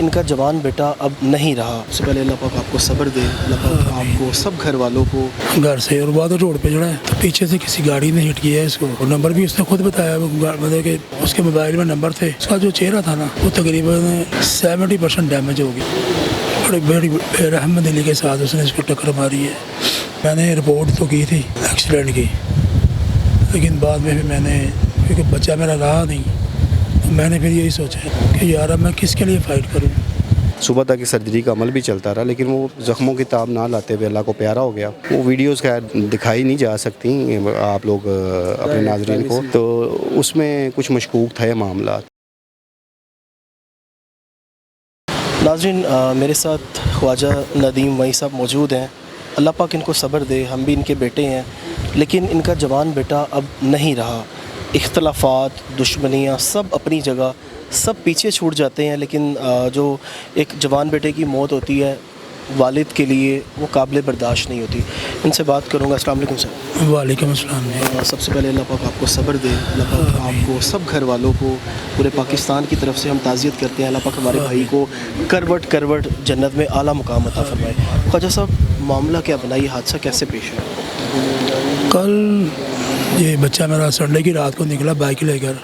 इनका जवान बेटा अब नहीं रहा। सबसे पहले अल्लाह पाक आपको सब्र दे, अल्लाह पाक आपको सब घर वालों को। घर से और बाद रोड पे चढ़ा है तो पीछे से किसी गाड़ी ने हिट किया है इसको, और नंबर भी उसने खुद बताया, मतलब कि उसके मोबाइल में नंबर थे। उसका जो चेहरा था ना वो तकरीबन 70% डैमेज हो गया। बड़ी बड़ी बेरहम दिली के साथ उसने इसको टक्कर मारी है। मैंने रिपोर्ट तो की थी एक्सीडेंट की, लेकिन बाद में फिर मैंने, क्योंकि बच्चा मेरा रहा नहीं, तो मैंने फिर यही सोचा कि यार अब मैं किसके लिए फ़ाइट करूँ। सुबह तक सर्जरी का अमल भी चलता रहा, लेकिन वो ज़ख्मों की ताब ना लाते हुए अल्लाह को प्यारा हो गया। वो वीडियोस खैर दिखाई नहीं जा सकती आप लोग अपने नाज़रीन को, तो उसमें कुछ मशकूक थे मामला। नाज़रीन, मेरे साथ ख्वाजा नदीम वही साहब मौजूद हैं। अल्लाह पाक इनको सब्र दे, हम भी इनके बेटे हैं, लेकिन इनका जवान बेटा अब नहीं रहा। इख्तलाफात, दुश्मनियाँ सब अपनी जगह, सब पीछे छूट जाते हैं, लेकिन जो एक जवान बेटे की मौत होती है वालिद के लिए वो काबिल बर्दाश्त नहीं होती। इनसे बात करूँगा। अस्सलाम वालेकुम सर। वालेकुम अस्सलाम। सबसे पहले अल्लाह पाक आपको सब्र दे, अल्लाह पाक आपको सब घर वालों को, पूरे पाकिस्तान की तरफ से हम ताज़ियत करते हैं। अल्लाह पाक हमारे भाई को करवट करवट जन्नत में आला मुकाम अता फरमाए। ख्वाजा साहब, मामला क्या बना, ये हादसा कैसे पेश है? कल ये बच्चा मेरा संडे की रात को निकला बाइक लेकर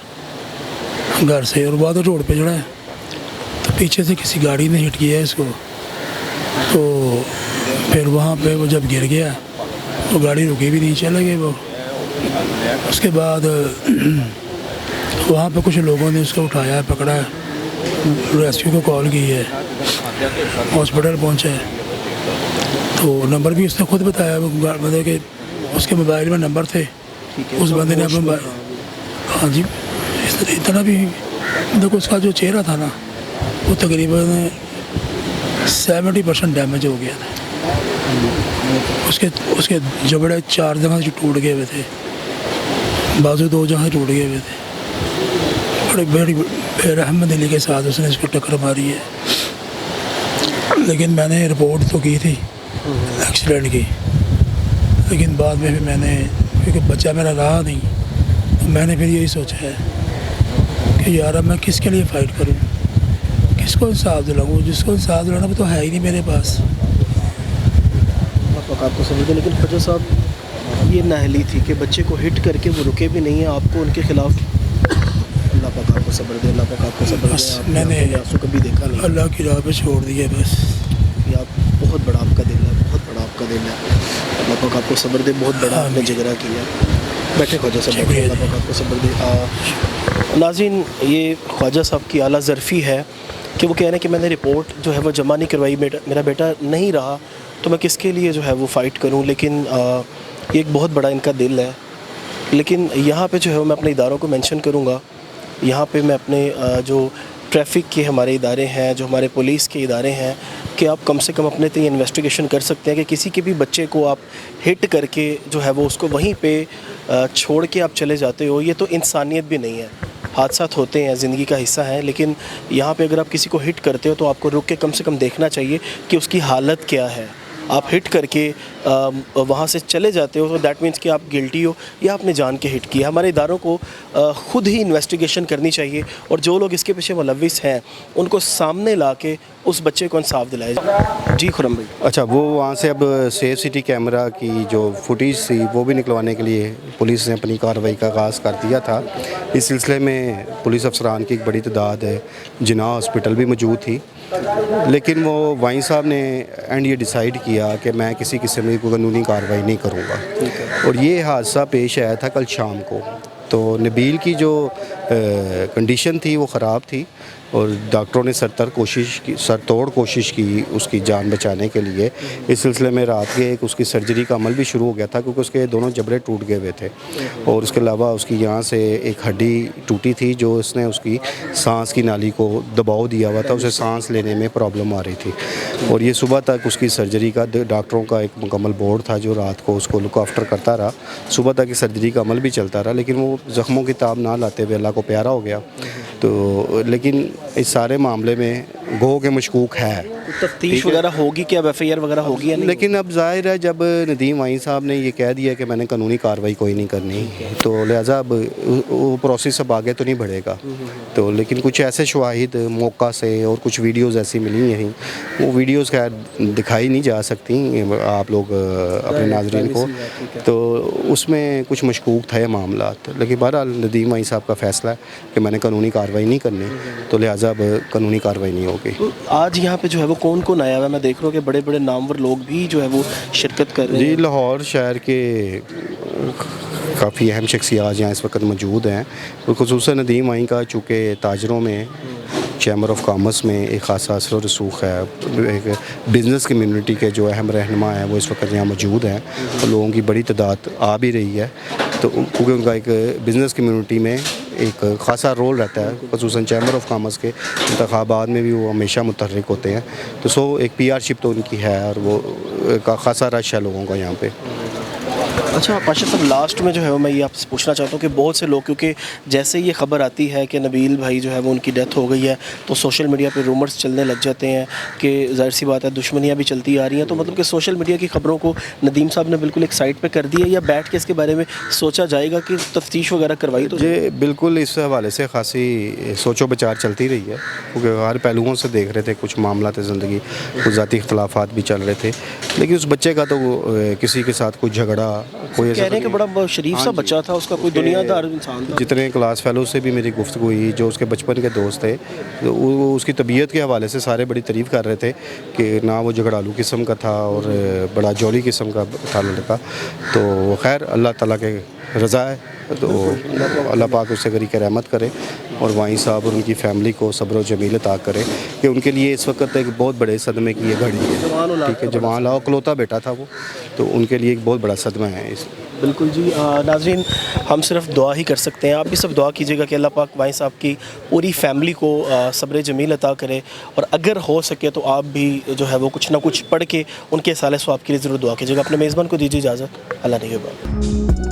घर से, और बाद रोड पे चढ़ा है तो पीछे से किसी गाड़ी ने हिट किया है इसको। तो फिर वहाँ पे वो जब गिर गया वो गाड़ी रुकी भी नहीं, चले गए वो। उसके बाद वहाँ पे कुछ लोगों ने उसको उठाया है, पकड़ा है, रेस्क्यू को कॉल की है, हॉस्पिटल पहुँचे तो नंबर भी उसने खुद बताया, मतलब कि उसके मोबाइल में नंबर थे। उस बंदे ने अपना, हाँ जी, इतना भी देखो, उसका जो चेहरा था ना वो तकरीबन 70% डैमेज हो गया था। उसके जबड़े 4 जगह से टूट गए हुए थे, बाजू 2 जगह टूट गए हुए थे। बड़ी बड़ी बेरहम दिली के साथ उसने इसको टक्कर मारी है। लेकिन मैंने रिपोर्ट तो की थी एक्सीडेंट की, लेकिन बाद में फिर मैंने, क्योंकि बच्चा मेरा रहा नहीं, तो मैंने फिर यही सोचा है कि यार अब मैं किसके लिए फ़ाइट करूँ, किसको इंसाफ दिलाऊँ। जिसको इंसाफ दिलाना वो तो है ही नहीं मेरे पास। आपको समझ गए, लेकिन ख्वाजा साहब ये नाअहली थी कि बच्चे को हिट करके वो रुके भी नहीं है, आपको उनके खिलाफ। अल्लाह पाक आपको सब्र दे, अल्लाह पाक आपको सब्र दे। बस मैंने आंसू कभी देखा नहीं, अल्लाह की राह पे छोड़ दिया बस। ये आप बहुत बड़ा आपका दिल है, बहुत बड़ा आपका दिल है। अल्लाह पाक आपको सब्र दे, बहुत बड़ा आपने जिगरा किया। बैठे ख्वाजा साहब, अल्लाह पाक आपको सब्र दे। नाज़रीन, ये ख्वाजा साहब की आला ज़रफ़ी है कि वो कह रहे हैं कि मैंने रिपोर्ट जो है वो जमा नहीं करवाई, मेरा बेटा नहीं रहा, तो मैं किसके लिए जो है वो फ़ाइट करूं। लेकिन ये एक बहुत बड़ा इनका दिल है। लेकिन यहाँ पे जो है मैं अपने इदारों को मेंशन करूँगा। यहाँ पे मैं अपने जो ट्रैफिक के हमारे इदारे हैं, जो हमारे पुलिस के इदारे हैं, कि आप कम से कम अपने तय इन्वेस्टिगेशन कर सकते हैं कि किसी के भी बच्चे को आप हिट करके जो है वो उसको वहीं पे छोड़ के आप चले जाते हो, ये तो इंसानियत भी नहीं है। हादसात होते हैं, ज़िंदगी का हिस्सा है, लेकिन यहाँ पे अगर आप किसी को हिट करते हो तो आपको रुक के कम से कम देखना चाहिए कि उसकी हालत क्या है। आप हिट करके वहाँ से चले जाते हो तो दैट मीन्स कि आप गिल्टी हो या आपने जान के हिट किया। हमारे इदारों को ख़ुद ही इन्वेस्टिगेशन करनी चाहिए, और जो लोग इसके पीछे मुलव्विस हैं उनको सामने ला के उस बच्चे को इंसाफ दिलाया जाए। जी खुरम भाई। अच्छा, वो वहाँ से अब सेफ सिटी कैमरा की जो फुटेज थी वो भी निकलवाने के लिए पुलिस ने अपनी कार्रवाई का आगाज़ कर दिया था। इस सिलसिले में पुलिस अफसरान की एक बड़ी तादाद है जिन्ना हॉस्पिटल भी मौजूद थी, लेकिन वो वाइन साहब ने एंड ये डिसाइड किया कि मैं किसी किस्म की कानूनी कार्रवाई नहीं करूँगा। और ये हादसा पेश आया था कल शाम को। तो नबील की जो कंडीशन थी वो ख़राब थी, और डॉक्टरों ने सरतोड़ कोशिश की उसकी जान बचाने के लिए। इस सिलसिले में रात के एक उसकी सर्जरी का अमल भी शुरू हो गया था, क्योंकि उसके दोनों जबड़े टूट गए हुए थे, और उसके अलावा उसकी यहाँ से एक हड्डी टूटी थी जो उसने उसकी सांस की नाली को दबाव दिया हुआ था, उसे सांस लेने में प्रॉब्लम आ रही थी। और ये सुबह तक उसकी सर्जरी का डॉक्टरों का एक मुकम्मल बोर्ड था जो रात को उसको लुक आफ्टर करता रहा। सुबह तक सर्जरी का अमल भी चलता रहा, लेकिन वो ज़ख्मों की ताब ना लाते हुए अल्लाह को प्यारा हो गया। तो लेकिन इस सारे मामले में गो के मशकूक है। तफ्तीश वगैरह होगी क्या, FIR वगैरह होगी या नहीं? लेकिन अब ज़ाहिर है जब नदीम वाई साहब ने ये कह दिया कि मैंने कानूनी कार्रवाई कोई नहीं करनी, तो लिहाजा अब वो प्रोसेस अब आगे तो नहीं बढ़ेगा। तो लेकिन कुछ ऐसे शवाहिद मौका से और कुछ वीडियोस ऐसी मिली हैं, वो वीडियोस खैर दिखाई नहीं जा सकती आप लोग अपने नाज़रीन को, तो उसमें कुछ मशकूक थे मामला। लेकिन बहरहाल नदीम वाई साहब का फ़ैसला है कि मैंने कानूनी कार्रवाई नहीं करनी, तो लिहाजा अब कानूनी कार्रवाई नहीं होगी। तो आज यहाँ पे जो है वो कौन कौन आया हुआ है? मैं देख रहा हूँ कि बड़े बड़े नामवर लोग भी जो है वो शिरकत कर रहे हैं। जी, लाहौर शहर के काफ़ी अहम शख्सियात यहाँ इस वक्त मौजूद हैं, और ख़ुसूसन नदीम वाई का चूँकि ताजरों में चैम्बर ऑफ कॉमर्स में एक ख़ासा असर और रसूख है, एक बिज़नेस कम्युनिटी के जो अहम रहनुमा हैं वो इस वक्त यहाँ मौजूद हैं, और लोगों की बड़ी तादाद आ भी रही है। तो क्योंकि उनका एक बिज़नेस कम्युनिटी में एक ख़ासा रोल रहता है, ख़ुसूसन चैम्बर ऑफ कॉमर्स के इंतखाबात में भी वो हमेशा मुतहर्रिक होते हैं। तो एक PR-शिप तो उनकी है, और वो का ख़ासा रश है लोगों का यहाँ पे। अच्छा पाशा साहब, लास्ट में जो है वो मैं ये आपसे पूछना चाहता हूँ कि बहुत से लोग, क्योंकि जैसे ये खबर आती है कि नबील भाई जो है वो उनकी डेथ हो गई है, तो सोशल मीडिया पे रूमर्स चलने लग जाते हैं कि ज़ाहिर सी बात है दुश्मनियाँ भी चलती आ रही हैं। तो मतलब कि सोशल मीडिया की खबरों को नदीम साहब ने बिल्कुल एक साइड पे कर दिया, या बैठ के इसके बारे में सोचा जाएगा कि तफ्तीश वगैरह करवाई? तो जी बिल्कुल, इस हवाले से खासी सोचो विचार चलती रही है, क्योंकि हर पहलुओं से देख रहे थे, कुछ मामला ज़िंदगी, कुछ ज़ाती इख्तलाफात भी चल रहे थे। लेकिन उस बच्चे का तो किसी के साथ कोई झगड़ा, कोई कह रहे हैं कि बड़ा शरीफ सा बच्चा था, उसका कोई दुनियादार इंसान था। जितने क्लास फेलो से भी मेरी गुफ्तगू हुई, जो उसके बचपन के दोस्त थे, तो वो उसकी तबीयत के हवाले से सारे बड़ी तारीफ़ कर रहे थे कि ना वो झगड़ालू किस्म का था और बड़ा जौली किस्म का था लड़का। तो खैर अल्लाह ताला के रज़ा है, तो अल्लाह पाक उससे गरीक़ रहमत करे, और वाई साहब और उनकी फ़ैमिली को सब्र व जमील अता करे, कि उनके लिए इस वक्त एक बहुत बड़े सदमे की ये घड़ी है। ठीक है, जवान लाओ इकलौता बेटा था वो, तो उनके लिए एक बहुत बड़ा सदमा है इस। बिल्कुल जी। नाज़रीन, हम सिर्फ दुआ ही कर सकते हैं, आप भी सब दुआ कीजिएगा कि अल्लाह पाक वाई साहब की पूरी फैमिली को सब्र जमील अता करे, और अगर हो सके तो आप भी जो है वो कुछ ना कुछ पढ़ के उनके साले स्वाब के लिए ज़रूर दुआ कीजिएगा। अपने मेज़बान को दीजिए इजाज़त। अल्लाह निगहबान।